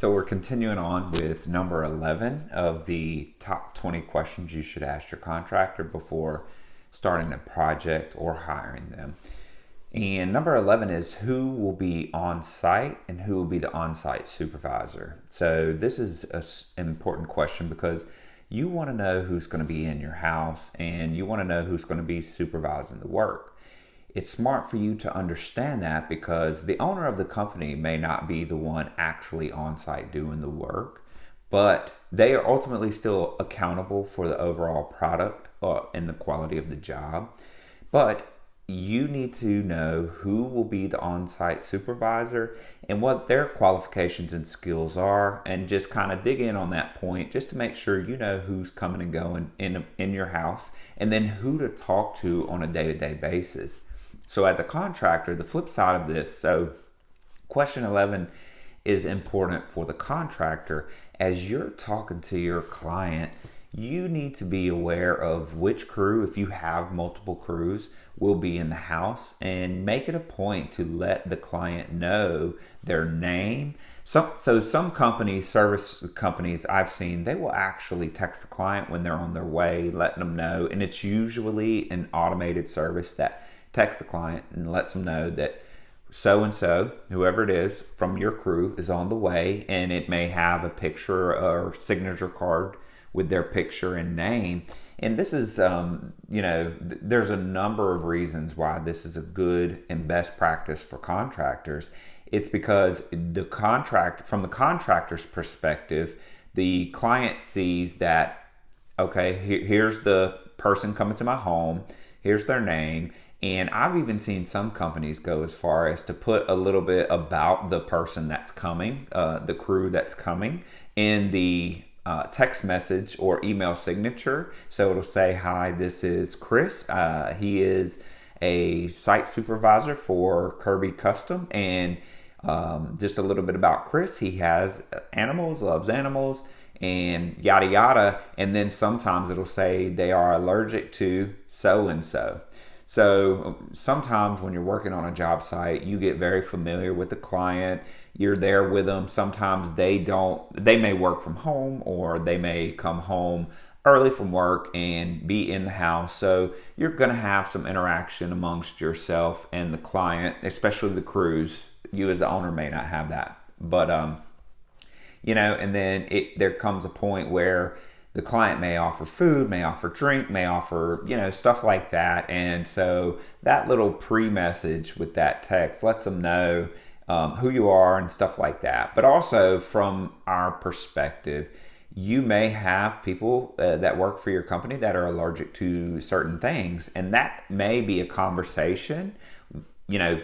So we're continuing on with number 11 of the top 20 questions you should ask your contractor before starting a project or hiring them. And number 11 is who will be on site and who will be the on-site supervisor. So this is an important question because you want to know who's going to be in your house and you want to know who's going to be supervising the work. It's smart for you to understand that because the owner of the company may not be the one actually on site doing the work, but they are ultimately still accountable for the overall product and the quality of the job. But you need to know who will be the on-site supervisor and what their qualifications and skills are, and just kind of dig in on that point just to make sure you know who's coming and going in your house, and then who to talk to on a day-to-day basis. So as a contractor, the flip side of this, so question 11 is important for the contractor. As you're talking to your client, you need to be aware of which crew, if you have multiple crews, will be in the house, and make it a point to let the client know their name. So some companies, service companies I've seen, they will actually text the client when they're on their way, letting them know, and it's usually an automated service that text the client and lets them know that so-and-so, whoever it is from your crew, is on the way, and it may have a picture or signature card with their picture and name. And this is, there's a number of reasons why this is a good and best practice for contractors. It's because from the contractor's perspective, the client sees that, okay, here's the person coming to my home, here's their name. And I've even seen some companies go as far as to put a little bit about the person that's coming, the crew that's coming, in the text message or email signature. So it'll say, hi, this is Chris. He is a site supervisor for Kirby Custom. And just a little bit about Chris. He has animals, loves animals, and yada yada. And then sometimes it'll say they are allergic to so-and-so. So sometimes when you're working on a job site, you get very familiar with the client. You're there with them. Sometimes they may work from home, or they may come home early from work and be in the house. So you're going to have some interaction amongst yourself and the client, especially the crews. You as the owner may not have that. But, and then there comes a point where the client may offer food, may offer drink, may offer, stuff like that. And so that little pre-message with that text lets them know who you are and stuff like that. But also from our perspective, you may have people that work for your company that are allergic to certain things. And that may be a conversation.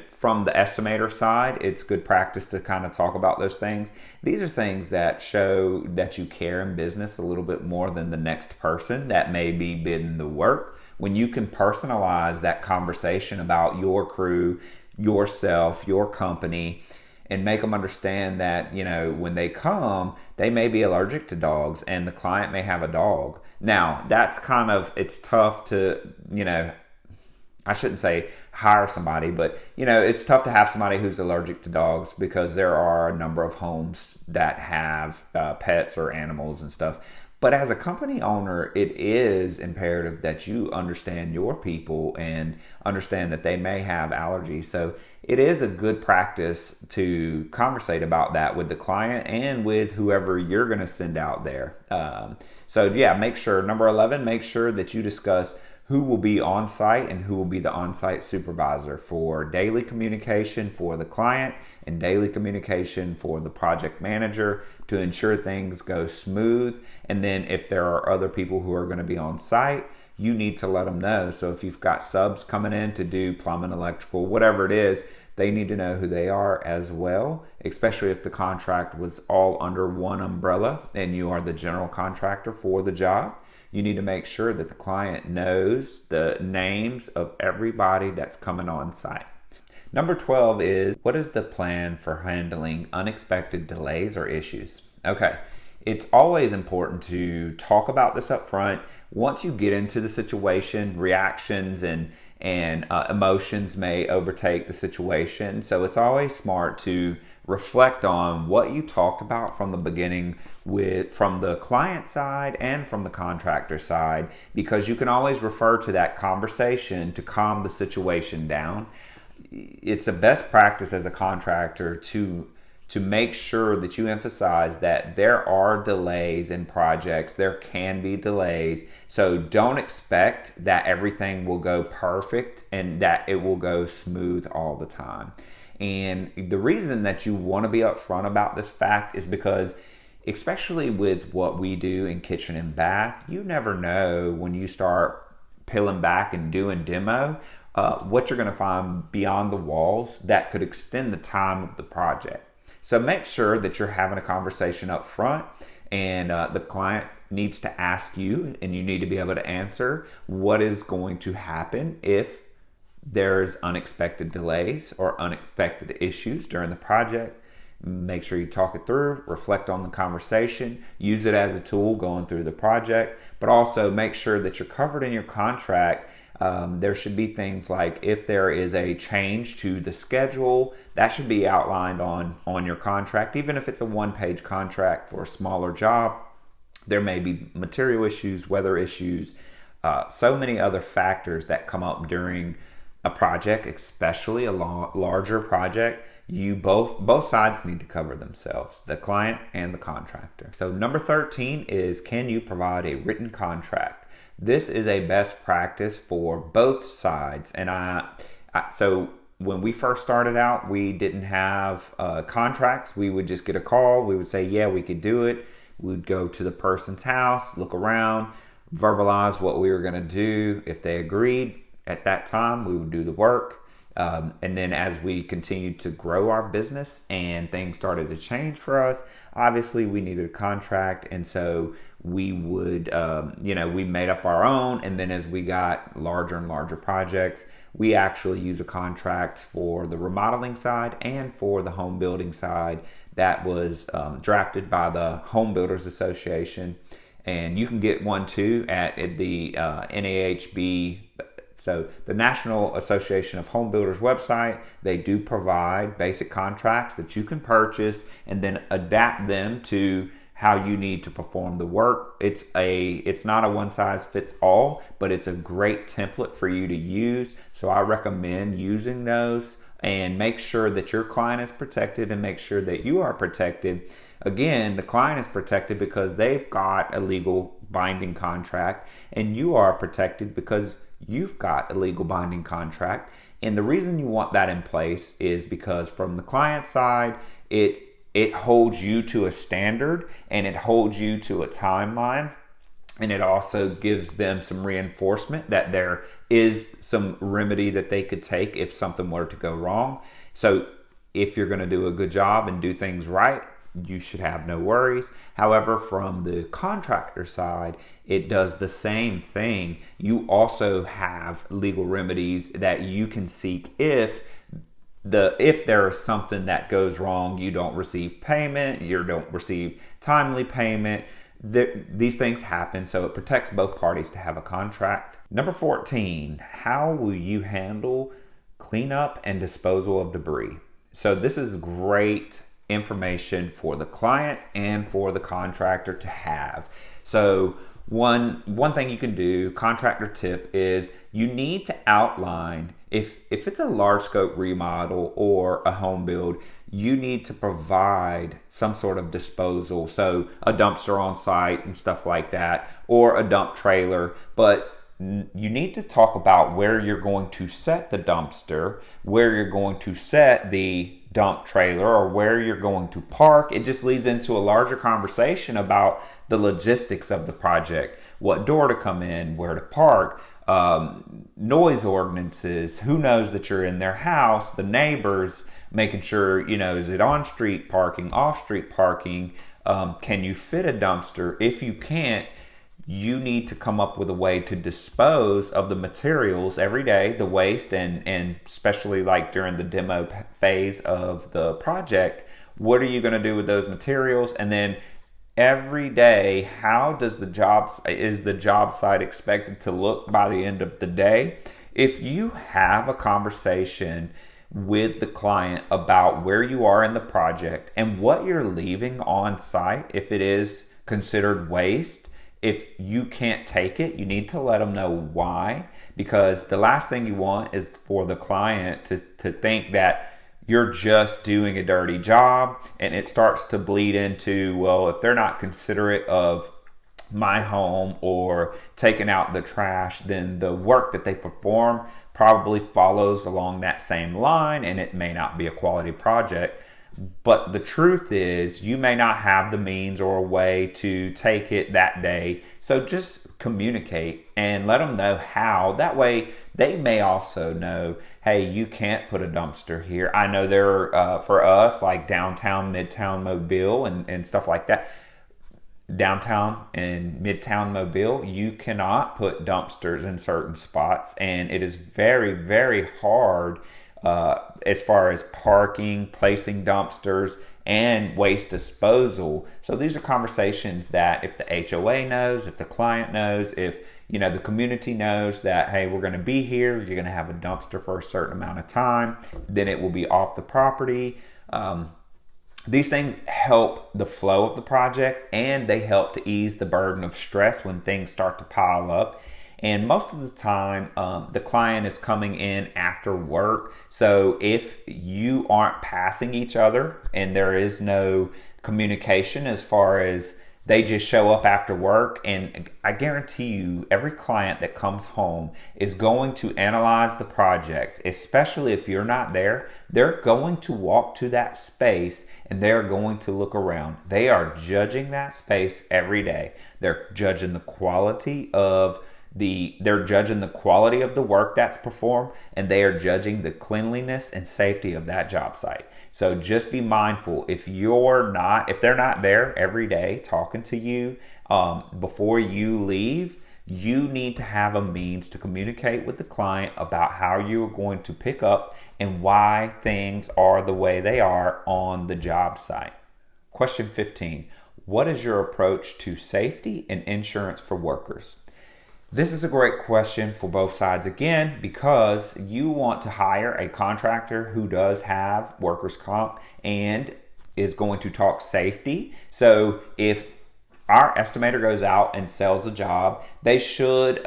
From the estimator side, it's good practice to kind of talk about those things. These are things that show that you care in business a little bit more than the next person that may be bidding the work. When you can personalize that conversation about your crew, yourself, your company, and make them understand that, when they come, they may be allergic to dogs and the client may have a dog. Now, that's it's tough to, I shouldn't say hire somebody, but it's tough to have somebody who's allergic to dogs because there are a number of homes that have pets or animals and stuff. But as a company owner, it is imperative that you understand your people and understand that they may have allergies. So it is a good practice to conversate about that with the client and with whoever you're going to send out there. Make sure, number 11, make sure that you discuss who will be on site and who will be the on-site supervisor for daily communication for the client and daily communication for the project manager to ensure things go smooth. And then if there are other people who are going to be on site, you need to let them know. So if you've got subs coming in to do plumbing, electrical, whatever it is, they need to know who they are as well, especially if the contract was all under one umbrella and you are the general contractor for the job. You need to make sure that the client knows the names of everybody that's coming on site. Number 12 is, what is the plan for handling unexpected delays or issues? Okay, it's always important to talk about this up front. Once you get into the situation, reactions and emotions may overtake the situation. So it's always smart to reflect on what you talked about from the beginning from the client side and from the contractor side, because you can always refer to that conversation to calm the situation down. It's a best practice as a contractor to make sure that you emphasize that there are delays in projects. There can be delays. So don't expect that everything will go perfect and that it will go smooth all the time. And the reason that you want to be upfront about this fact is because, especially with what we do in kitchen and bath, you never know when you start peeling back and doing demo, what you're going to find beyond the walls that could extend the time of the project. So make sure that you're having a conversation up front, and the client needs to ask you, and you need to be able to answer what is going to happen if there's unexpected delays or unexpected issues during the project. Make sure you talk it through, reflect on the conversation, use it as a tool going through the project, but also make sure that you're covered in your contract. There should be things like, if there is a change to the schedule, that should be outlined on your contract. Even if it's a one-page contract for a smaller job, there may be material issues, weather issues, so many other factors that come up during a project, especially a larger project. Both sides need to cover themselves, the client and the contractor. So number 13 is, can you provide a written contract? This is a best practice for both sides. And so when we first started out, we didn't have contracts. We would just get a call. We would say, yeah, we could do it. We'd go to the person's house, look around, verbalize what we were going to do. If they agreed at that time, we would do the work. And then as we continued to grow our business and things started to change for us, obviously we needed a contract. And so we would, we made up our own. And then as we got larger and larger projects, we actually use a contract for the remodeling side and for the home building side that was drafted by the Home Builders Association. And you can get one too at the NAHB. So the National Association of Home Builders website, they do provide basic contracts that you can purchase and then adapt them to how you need to perform the work. It's not a one size fits all, but it's a great template for you to use. So I recommend using those, and make sure that your client is protected and make sure that you are protected. Again, the client is protected because they've got a legal binding contract, and you are protected because you've got a legal binding contract. And the reason you want that in place is because from the client side, it holds you to a standard and it holds you to a timeline. And it also gives them some reinforcement that there is some remedy that they could take if something were to go wrong. So if you're going to do a good job and do things right, you should have no worries. However, from the contractor side, it does the same thing. You also have legal remedies that you can seek if there is something that goes wrong, you don't receive payment, you don't receive timely payment. These things happen, so it protects both parties to have a contract. Number 14, how will you handle cleanup and disposal of debris? So this is great information for the client and for the contractor to have. So one thing you can do, contractor tip, is you need to outline, if it's a large scope remodel or a home build, you need to provide some sort of disposal. So a dumpster on site and stuff like that, or a dump trailer. But you need to talk about where you're going to set the dumpster, where you're going to set the dump trailer, or where you're going to park. It just leads into a larger conversation about the logistics of the project, what door to come in, where to park, noise ordinances, who knows that you're in their house, the neighbors, making sure, is it on street parking, off street parking, can you fit a dumpster? If you can't, you need to come up with a way to dispose of the materials every day, the waste, and especially like during the demo phase of the project, what are you going to do with those materials? And then every day, how is the job site expected to look by the end of the day? If you have a conversation with the client about where you are in the project and what you're leaving on site. If it is considered waste, if you can't take it, you need to let them know why, because the last thing you want is for the client to think that you're just doing a dirty job, and it starts to bleed into, well, if they're not considerate of my home or taking out the trash, then the work that they perform probably follows along that same line, and it may not be a quality project. But the truth is, you may not have the means or a way to take it that day. So just communicate and let them know how. That way, they may also know, hey, you can't put a dumpster here. I know there, for us, like downtown, midtown Mobile and stuff like that. Downtown and midtown Mobile, you cannot put dumpsters in certain spots, and it is very, very hard as far as parking, placing dumpsters, and waste disposal. So these are conversations that if the HOA knows, if the client knows, if the community knows that, hey, we're going to be here, you're going to have a dumpster for a certain amount of time, then it will be off the property. These things help the flow of the project, and they help to ease the burden of stress when things start to pile up. And most of the time, the client is coming in after work. So if you aren't passing each other and there is no communication as far as they just show up after work, and I guarantee you every client that comes home is going to analyze the project, especially if you're not there. They're going to walk to that space and they're going to look around. They are judging that space every day. They're judging the quality of the work that's performed, and they are judging the cleanliness and safety of that job site. So just be mindful, if they're not there every day talking to you before you leave, you need to have a means to communicate with the client about how you're going to pick up and why things are the way they are on the job site. Question 15, what is your approach to safety and insurance for workers? This is a great question for both sides, again, because you want to hire a contractor who does have workers' comp and is going to talk safety. So if our estimator goes out and sells a job, they should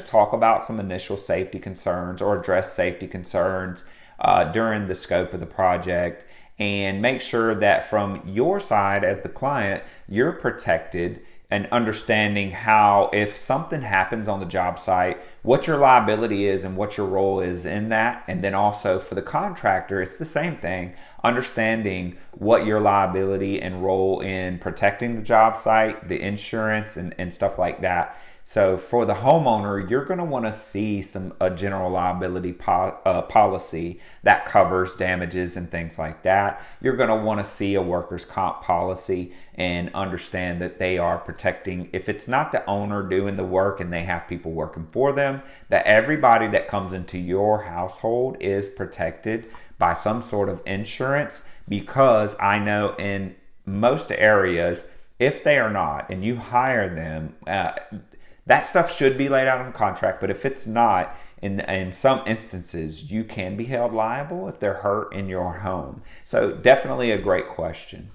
talk about some initial safety concerns or address safety concerns during the scope of the project, and make sure that from your side as the client, you're protected and understanding how, if something happens on the job site, what your liability is and what your role is in that. And then also for the contractor, it's the same thing, understanding what your liability and role in protecting the job site, the insurance and stuff like that. So for the homeowner, you're going to want to see a general liability policy that covers damages and things like that. You're going to want to see a workers' comp policy and understand that they are protecting, if it's not the owner doing the work and they have people working for them, that everybody that comes into your household is protected by some sort of insurance. Because I know in most areas, if they are not and you hire them, that stuff should be laid out in the contract, but if it's not, in some instances, you can be held liable if they're hurt in your home. So definitely a great question.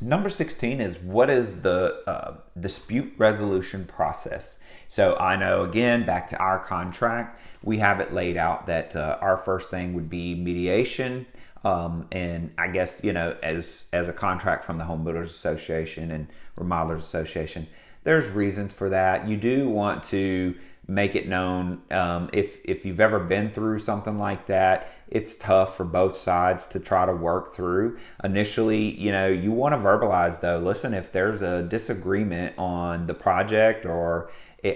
Number 16 is, what is the dispute resolution process? So I know, again, back to our contract, we have it laid out that our first thing would be mediation. And I guess, as a contract from the Home Builders Association and Remodelers Association, there's reasons for that. You do want to make it known, if you've ever been through something like that, it's tough for both sides to try to work through. Initially, you want to verbalize, though, listen, if there's a disagreement on the project or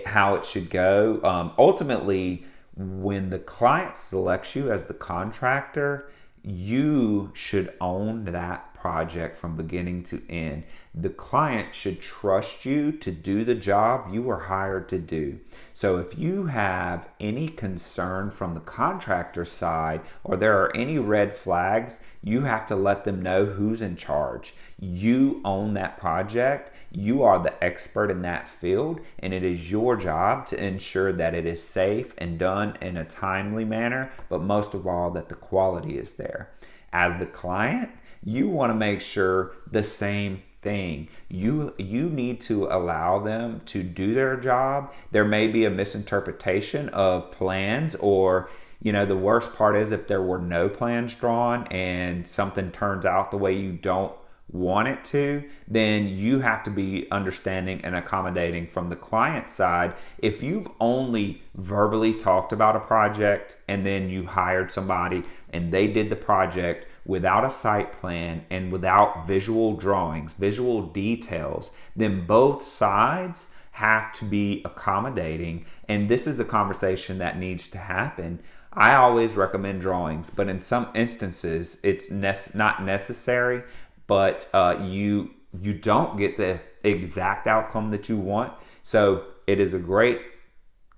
how it should go, ultimately, when the client selects you as the contractor, you should own that project from beginning to end. The client should trust you to do the job you were hired to do. So if you have any concern from the contractor side or there are any red flags, you have to let them know who's in charge. You own that project. You are the expert in that field, and it is your job to ensure that it is safe and done in a timely manner, but most of all, that the quality is there. As the client, you want to make sure the same thing. You need to allow them to do their job. There may be a misinterpretation of plans, or the worst part is if there were no plans drawn and something turns out the way you don't want it to, then you have to be understanding and accommodating from the client side. If you've only verbally talked about a project and then you hired somebody and they did the project without a site plan and without visual drawings, visual details, then both sides have to be accommodating. And this is a conversation that needs to happen. I always recommend drawings, but in some instances it's not necessary. But you don't get the exact outcome that you want. So it is a great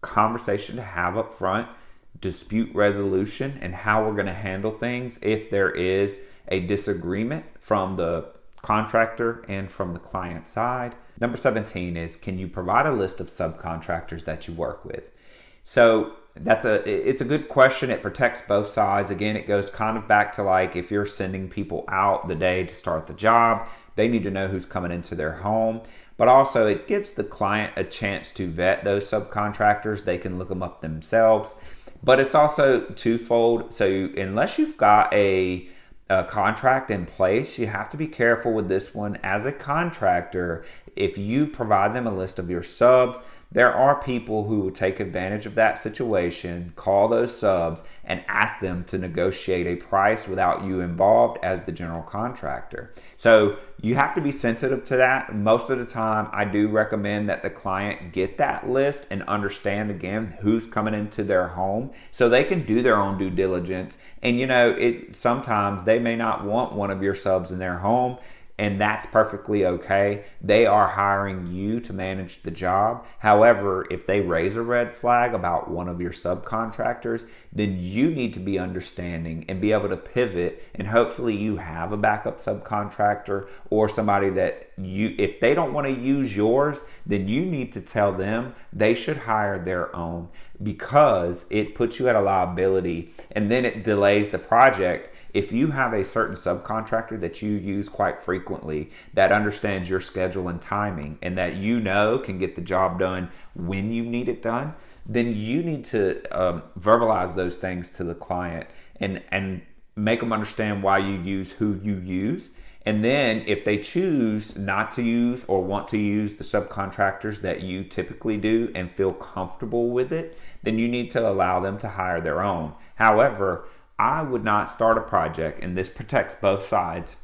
conversation to have up front, dispute resolution, and how we're going to handle things if there is a disagreement from the contractor and from the client side. Number 17 is, can you provide a list of subcontractors that you work with? So it's a good question. It protects both sides. Again, it goes kind of back to like if you're sending people out the day to start the job, they need to know who's coming into their home. But also it gives the client a chance to vet those subcontractors. They can look them up themselves. But it's also twofold. So unless you've got a contract in place, you have to be careful with this one. As a contractor, if you provide them a list of your subs, there are people who will take advantage of that situation, call those subs, and ask them to negotiate a price without you involved as the general contractor. So you have to be sensitive to that. Most of the time, I do recommend that the client get that list and understand, again, who's coming into their home so they can do their own due diligence. And sometimes they may not want one of your subs in their home, and that's perfectly okay. They are hiring you to manage the job. However, if they raise a red flag about one of your subcontractors, then you need to be understanding and be able to pivot, and hopefully you have a backup subcontractor or somebody that if they don't want to use yours, then you need to tell them they should hire their own, because it puts you at a liability and then it delays the project. If you have a certain subcontractor that you use quite frequently that understands your schedule and timing and that can get the job done when you need it done, then you need to verbalize those things to the client and make them understand why you use who you use. And then if they choose not to use or want to use the subcontractors that you typically do and feel comfortable with it, then you need to allow them to hire their own. However, I would not start a project, and this protects both sides.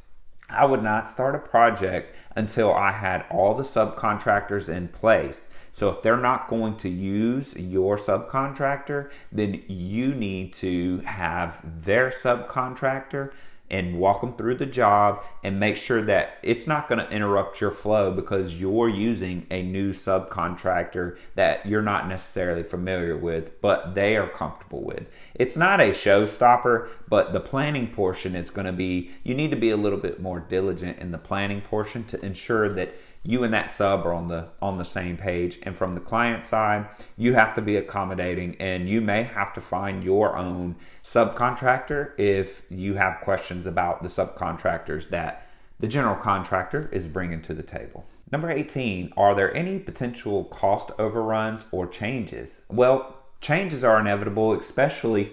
I would not start a project until I had all the subcontractors in place. So if they're not going to use your subcontractor, then you need to have their subcontractor and walk them through the job and make sure that it's not going to interrupt your flow because you're using a new subcontractor that you're not necessarily familiar with, but they are comfortable with. It's not a showstopper, but the planning portion is going to be, you need to be a little bit more diligent in the planning portion to ensure that you and that sub are on the same page. And from the client side, you have to be accommodating, and you may have to find your own subcontractor if you have questions about the subcontractors that the general contractor is bringing to the table. Number 18, are there any potential cost overruns or changes? Well, changes are inevitable, especially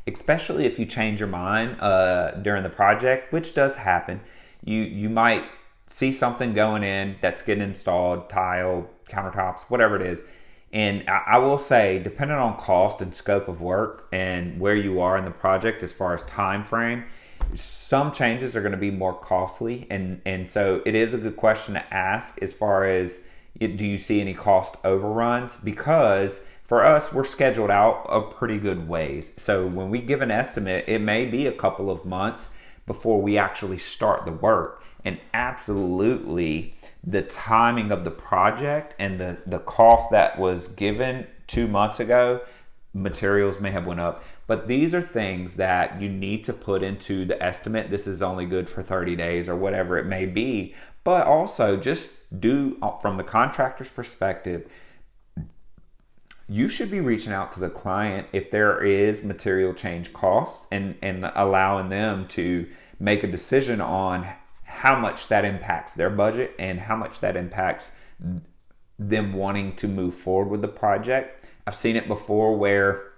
if you change your mind during the project, which does happen. You might see something going in that's getting installed, tile, countertops, whatever it is. And I will say, depending on cost and scope of work and where you are in the project as far as time frame, some changes are going to be more costly. And so it is a good question to ask as far as, do you see any cost overruns? Because for us, we're scheduled out a pretty good ways. So when we give an estimate, it may be a couple of months, before we actually start the work. And absolutely, the timing of the project and the cost that was given 2 months ago, materials may have went up, but these are things that you need to put into the estimate. This is only good for 30 days or whatever it may be. But also just do, from the contractor's perspective, you should be reaching out to the client if there is material change costs, and allowing them to make a decision on how much that impacts their budget and how much that impacts them wanting to move forward with the project. I've seen it before where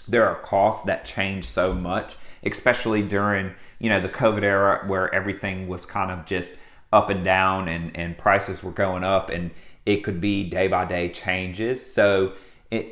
there are costs that change so much, especially during, the COVID era, where everything was kind of just up and down, and prices were going up, and it could be day by day changes. So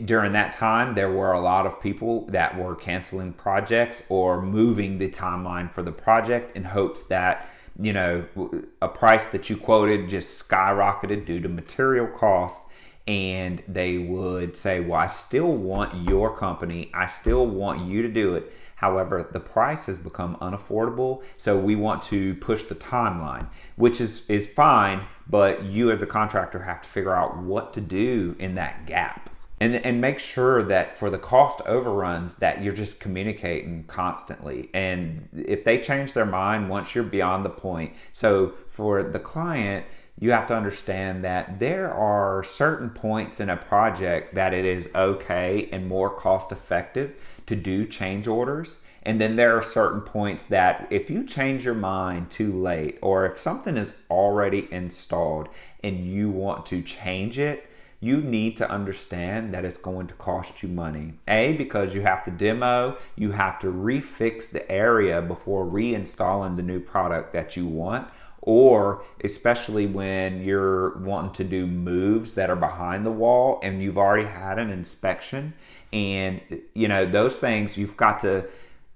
during that time, there were a lot of people that were canceling projects or moving the timeline for the project in hopes that, a price that you quoted just skyrocketed due to material costs. And they would say, well, I still want your company. I still want you to do it. However, the price has become unaffordable. So we want to push the timeline, which is fine. But you as a contractor have to figure out what to do in that gap. And make sure that for the cost overruns that you're just communicating constantly. And if they change their mind once you're beyond the point. So for the client, you have to understand that there are certain points in a project that it is okay and more cost effective to do change orders. And then there are certain points that if you change your mind too late, or if something is already installed and you want to change it, you need to understand that it's going to cost you money. Because you have to demo, you have to refix the area before reinstalling the new product that you want. Or especially when you're wanting to do moves that are behind the wall and you've already had an inspection, and those things you've got to,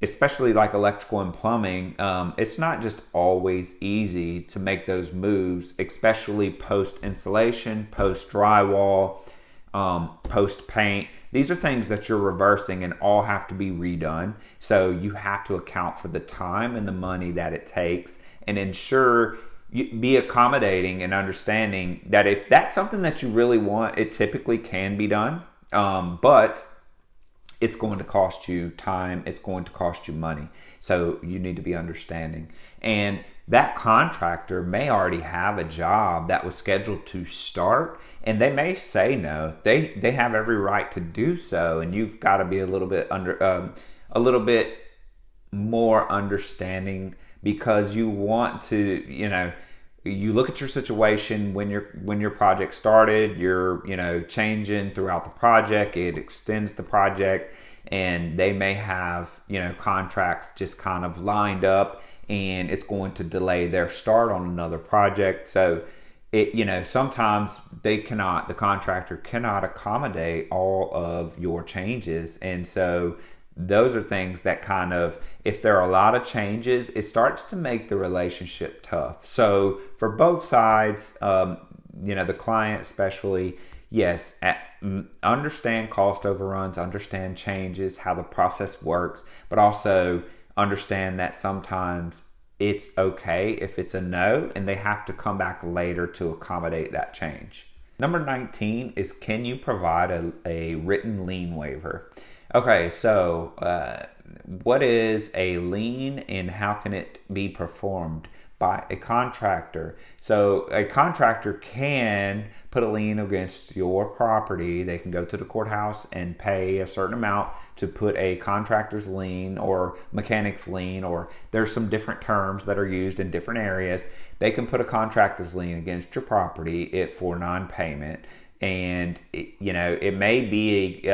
especially like electrical and plumbing, it's not just always easy to make those moves, especially post insulation, post drywall, post paint. These are things that you're reversing and all have to be redone. So you have to account for the time and the money that it takes, and ensure you be accommodating and understanding that if that's something that you really want, it typically can be done. But it's going to cost you time. It's going to cost you money. So you need to be understanding. And that contractor may already have a job that was scheduled to start, and they may say no. They have every right to do so, and you've got to be a little bit more understanding, because you want to, you look at your situation when your project started, you're changing throughout the project, it extends the project, and they may have contracts just kind of lined up, and it's going to delay their start on another project. So it sometimes the contractor cannot accommodate all of your changes, and so those are things that kind of, if there are a lot of changes, it starts to make the relationship tough. So for both sides, the client especially, yes, understand cost overruns, understand changes, how the process works, but also understand that sometimes it's okay if it's a no, and they have to come back later to accommodate that change. Number 19 is, can you provide a written lien waiver? Okay, so what is a lien and how can it be performed by a contractor? So a contractor can put a lien against your property. They can go to the courthouse and pay a certain amount to put a contractor's lien or mechanic's lien, or there's some different terms that are used in different areas. They can put a contractor's lien against your property for non-payment, and it may be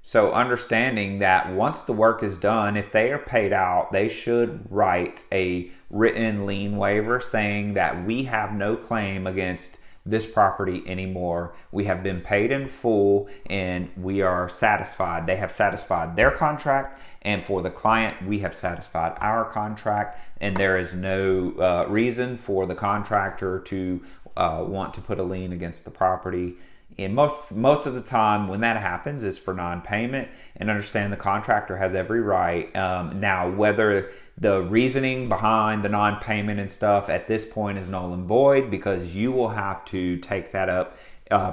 so understanding that once the work is done, if they are paid out, they should write a written lien waiver saying that we have no claim against this property anymore. We have been paid in full and we are satisfied. They have satisfied their contract, and for the client, we have satisfied our contract, and there is no reason for the contractor to want to put a lien against the property. And most of the time when that happens, it's for non-payment, and understand the contractor has every right. Now, whether the reasoning behind the non-payment and stuff at this point is null and void, because you will have to take that up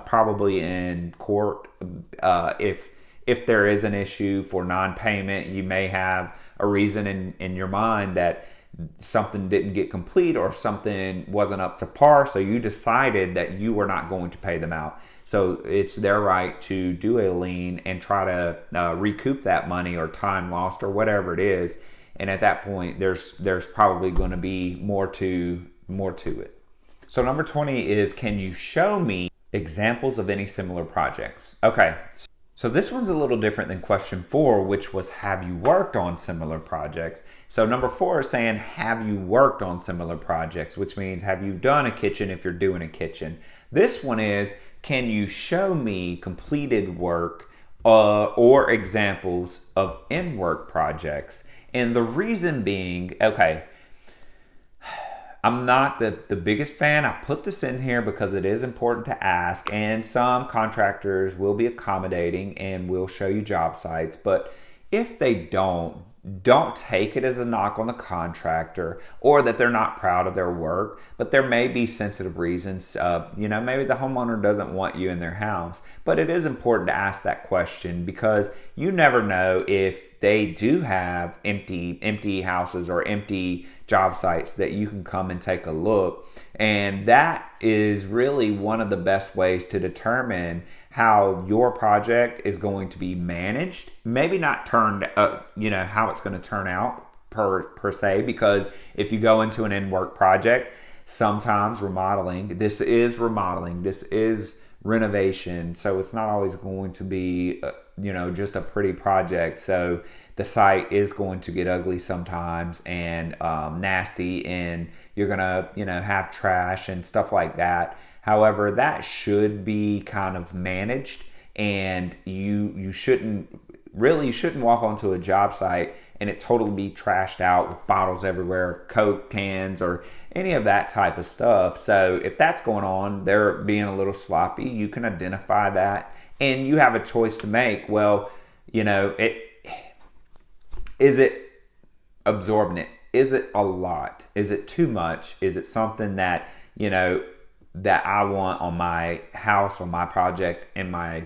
probably in court. If there is an issue for non-payment, you may have a reason in your mind that something didn't get complete or something wasn't up to par, so you decided that you were not going to pay them out. So it's their right to do a lien and try to recoup that money or time lost or whatever it is. And at that point, there's probably going to be more to it. So number 20 is, can you show me examples of any similar projects? Okay, so this one's a little different than question 4, which was, have you worked on similar projects? So number 4 is saying, have you worked on similar projects, which means, have you done a kitchen if you're doing a kitchen? This one is, can you show me completed work or examples of in-work projects? And the reason being, okay, I'm not the biggest fan. I put this in here because it is important to ask, and some contractors will be accommodating and will show you job sites. But if they don't take it as a knock on the contractor or that they're not proud of their work, but there may be sensitive reasons. Maybe the homeowner doesn't want you in their house, but it is important to ask that question, because you never know if they do have empty houses or empty job sites that you can come and take a look. And that is really one of the best ways to determine how your project is going to be managed. Maybe not turned, how it's going to turn out per se, because if you go into an in-work project, sometimes this is renovation, so it's not always going to be just a pretty project. So the site is going to get ugly sometimes and nasty, and you're gonna have trash and stuff like that. However, that should be kind of managed, and you shouldn't walk onto a job site and it totally be trashed out with bottles everywhere, Coke cans, or any of that type of stuff. So if that's going on, they're being a little sloppy, you can identify that, and you have a choice to make. Well, is it absorbent? Is it a lot? Is it too much? Is it something that that I want on my house or my project and my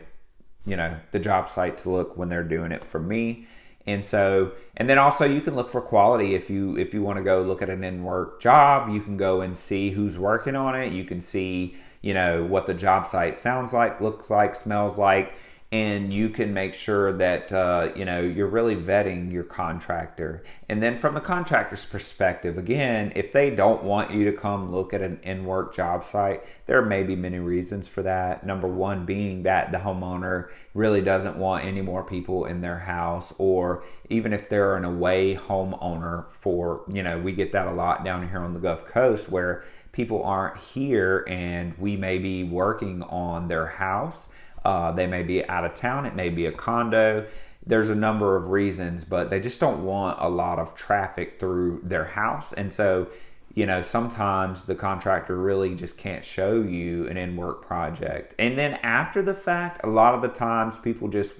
the job site to look when they're doing it for me? And then also you can look for quality. If you want to go look at an in-work job, you can go and see who's working on it. You can see what the job site sounds like, looks like, smells like, and you can make sure that you're really vetting your contractor. And then from the contractor's perspective, again, if they don't want you to come look at an in-work job site, there may be many reasons for that. Number one being that the homeowner really doesn't want any more people in their house, or even if they're an away homeowner we get that a lot down here on the Gulf Coast, where people aren't here and we may be working on their house. They may be out of town. It may be a condo. There's a number of reasons, but they just don't want a lot of traffic through their house. And so, sometimes the contractor really just can't show you an in-work project. And then after the fact, a lot of the times people just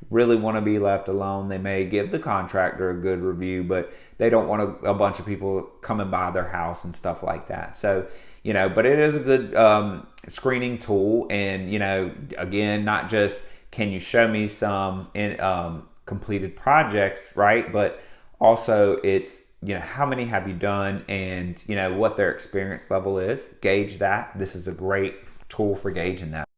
really want to be left alone. They may give the contractor a good review, but they don't want a bunch of people coming by their house and stuff like that. So, but it is a good screening tool. And, again, not just can you show me some completed projects, right? But also it's, how many have you done, and, what their experience level is. Gauge that. This is a great tool for gauging that.